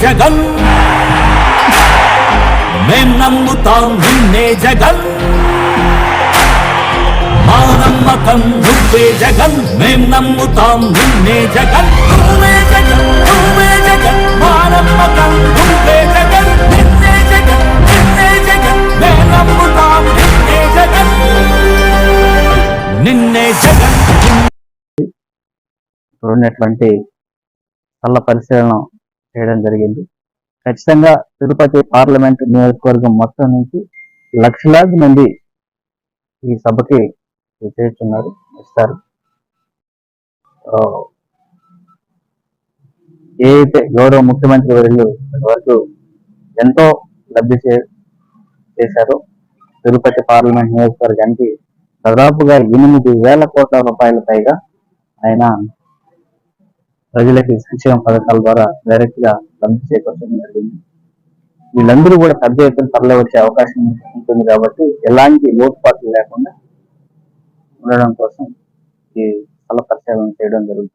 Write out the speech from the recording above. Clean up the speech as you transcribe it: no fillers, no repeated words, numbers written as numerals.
జగన్ మేం నమ్ముతాం నిన్నే జగన్ మా నమ్మకం నువ్వే జగన్ మేం నమ్ముతాం నిన్నే జగన్ నువ్వే జగన్ నువ్వే జగన్ మా నమ్మకం నువ్వే జగన్ నిన్నే జగన్ నిన్నే జగన్ మేం నమ్ముతాం నిన్నే జగన్ నిన్నే జగన్ ఉన్నటువంటి స్థల పరిశీలన చేయడం జరిగింది. ఖచ్చితంగా తిరుపతి పార్లమెంట్ నియోజకవర్గం మొత్తం నుంచి లక్షలాది మంది ఈ సభకి చేస్తున్నారు వస్తారు. ఏదైతే గౌరవ ముఖ్యమంత్రి వర్యులు వరకు ఎంతో లబ్ధి చేశారో తిరుపతి పార్లమెంట్ నియోజకవర్గానికి దాదాపుగా 8,000 కోట్ల రూపాయల పైగా ఆయన ప్రజలకి సంక్షేమ పథకాల ద్వారా డైరెక్ట్ గా లబ్ధి చేకూర్చడం జరిగింది. వీళ్ళందరూ కూడా పెద్ద ఎత్తున తరలి వచ్చే అవకాశం ఉంటుంది కాబట్టి ఎలాంటి లోటుపాట్లు లేకుండా ఉండడం కోసం ఈ స్థల పరిశీలన చేయడం జరుగుతుంది.